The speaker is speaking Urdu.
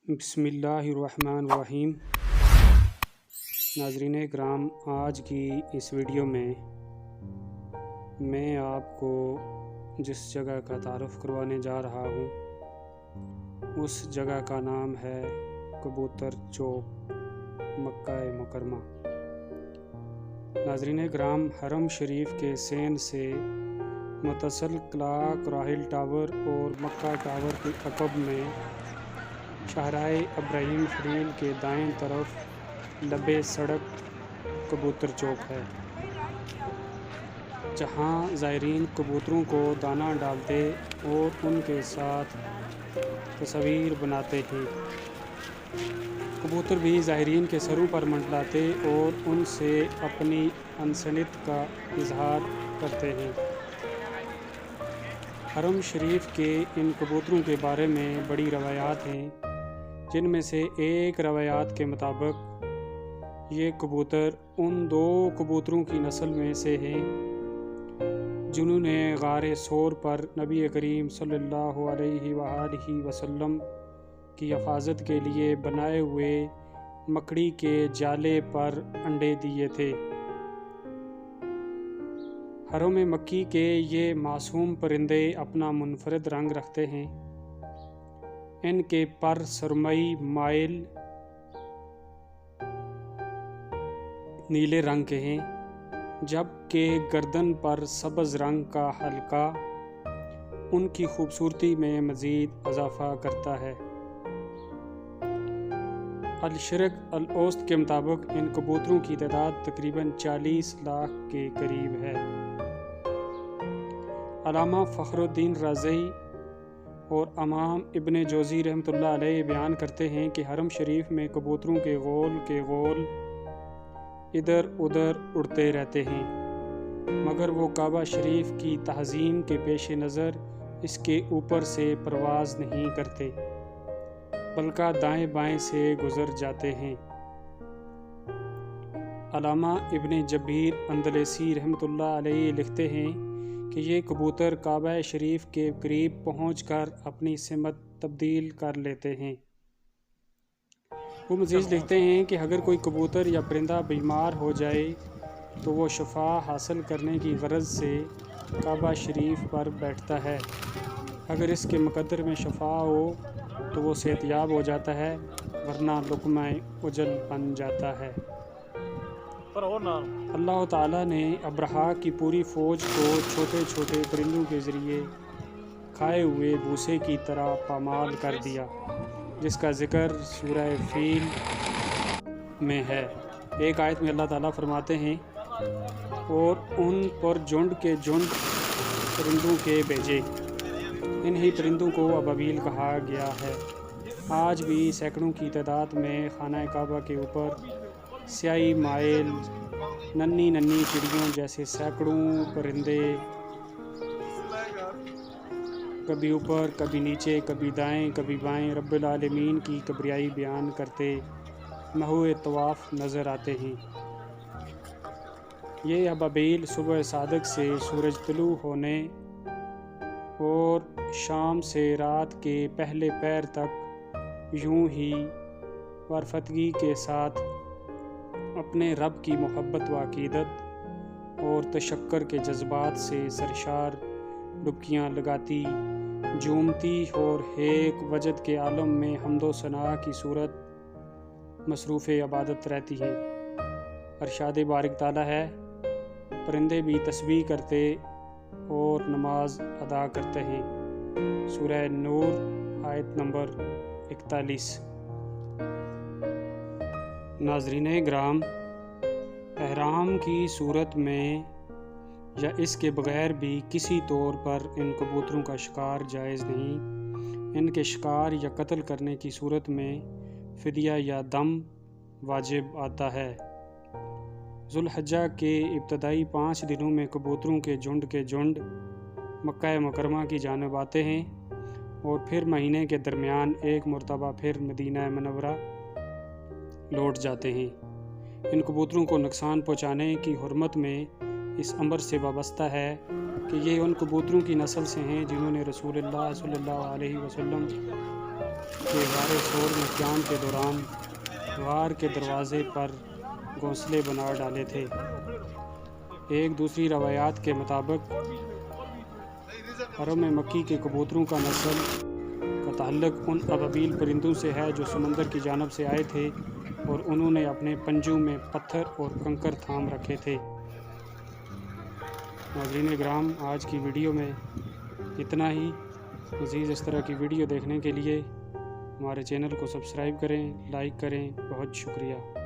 بسم اللہ الرحمن الرحیم۔ ناظرین کرام، آج کی اس ویڈیو میں آپ کو جس جگہ کا تعارف کروانے جا رہا ہوں اس جگہ کا نام ہے کبوتر چوک، مکہ مکرمہ۔ ناظرین کرام، حرم شریف کے سین سے متصل کلاک راحل ٹاور اور مکہ ٹاور کے عقب میں شاہراہ ابراہیم خلیل کے دائیں طرف لبے سڑک کبوتر چوک ہے، جہاں زائرین کبوتروں کو دانہ ڈالتے اور ان کے ساتھ تصاویر بناتے ہیں۔ کبوتر بھی زائرین کے سروں پر منڈلاتے اور ان سے اپنی انسانیت کا اظہار کرتے ہیں۔ حرم شریف کے ان کبوتروں کے بارے میں بڑی روایات ہیں، جن میں سے ایک روایات کے مطابق یہ کبوتر ان دو کبوتروں کی نسل میں سے ہیں جنہوں نے غار ثور پر نبی کریم صلی اللہ علیہ وآلہ وسلم کی حفاظت کے لیے بنائے ہوئے مکڑی کے جالے پر انڈے دیے تھے۔ حرم مکی کے یہ معصوم پرندے اپنا منفرد رنگ رکھتے ہیں۔ ان کے پر سرمئی مائل نیلے رنگ کے ہیں، جبکہ گردن پر سبز رنگ کا حلقہ ان کی خوبصورتی میں مزید اضافہ کرتا ہے۔ الشرق الاوسط کے مطابق ان کبوتروں کی تعداد تقریباً 40 لاکھ کے قریب ہے۔ علامہ فخر الدین رازی اور امام ابن جوزی رحمۃ اللہ علیہ بیان کرتے ہیں کہ حرم شریف میں کبوتروں کے غول ادھر ادھر اڑتے رہتے ہیں، مگر وہ کعبہ شریف کی تعظیم کے پیش نظر اس کے اوپر سے پرواز نہیں کرتے، بلکہ دائیں بائیں سے گزر جاتے ہیں۔ علامہ ابن جبیر اندلسی رحمۃ اللہ علیہ لکھتے ہیں کہ یہ کبوتر کعبہ شریف کے قریب پہنچ کر اپنی سمت تبدیل کر لیتے ہیں۔ وہ مزید لکھتے ہیں کہ اگر کوئی کبوتر یا پرندہ بیمار ہو جائے تو وہ شفا حاصل کرنے کی غرض سے کعبہ شریف پر بیٹھتا ہے۔ اگر اس کے مقدر میں شفا ہو تو وہ صحت یاب ہو جاتا ہے، ورنہ لقمہ اجل بن جاتا ہے۔ اللہ تعالیٰ نے ابرہہ کی پوری فوج کو چھوٹے چھوٹے پرندوں کے ذریعے کھائے ہوئے بھوسے کی طرح پامال کر دیا، جس کا ذکر سورہ فیل میں ہے۔ ایک آیت میں اللہ تعالیٰ فرماتے ہیں، اور ان پر جھنڈ کے جھنڈ پرندوں کے بھیجے۔ انہی پرندوں کو ابابیل کہا گیا ہے۔ آج بھی سینکڑوں کی تعداد میں خانہ کعبہ کے اوپر سیاہی مائل ننھی چڑیوں جیسے سینکڑوں پرندے کبھی اوپر کبھی نیچے، کبھی دائیں کبھی بائیں، رب العالمین کی کبریائی بیان کرتے محو طواف نظر آتے ہیں۔ یہ ابابیل صبح صادق سے سورج طلوع ہونے اور شام سے رات کے پہلے پہر تک یوں ہی پرفتگی کے ساتھ اپنے رب کی محبت و عقیدت اور تشکر کے جذبات سے سرشار ڈبکیاں لگاتی، جھومتی اور ایک وجد کے عالم میں حمد و ثناء کی صورت مصروف عبادت رہتی ہیں۔ ارشاد بارک تعالیٰ ہے، پرندے بھی تسبیح کرتے اور نماز ادا کرتے ہیں۔ سورہ نور آیت نمبر 41۔ ناظرین کرام، احرام کی صورت میں یا اس کے بغیر بھی کسی طور پر ان کبوتروں کا شکار جائز نہیں۔ ان کے شکار یا قتل کرنے کی صورت میں فدیہ یا دم واجب آتا ہے۔ ذوالحجہ کے ابتدائی 5 دنوں میں کبوتروں کے جھنڈ مکہ مکرمہ کی جانب آتے ہیں اور پھر مہینے کے درمیان ایک مرتبہ پھر مدینہ منورہ لوٹ جاتے ہیں۔ ان کبوتروں کو نقصان پہنچانے کی حرمت میں اس امر سے وابستہ ہے کہ یہ ان کبوتروں کی نسل سے ہیں جنہوں نے رسول اللہ صلی اللہ علیہ وسلم کہ غار سور میں قیام کے دوران غار کے دروازے پر گھونسلے بنا ڈالے تھے۔ ایک دوسری روایات کے مطابق حرم مکی کے کبوتروں کا نسل کا تعلق ان ابابیل پرندوں سے ہے جو سمندر کی جانب سے آئے تھے اور انہوں نے اپنے پنجوں میں پتھر اور کنکر تھام رکھے تھے۔ ناظرین کرام، آج کی ویڈیو میں اتنا ہی۔ مزید اس طرح کی ویڈیو دیکھنے کے لیے ہمارے چینل کو سبسکرائب کریں، لائک کریں۔ بہت شکریہ۔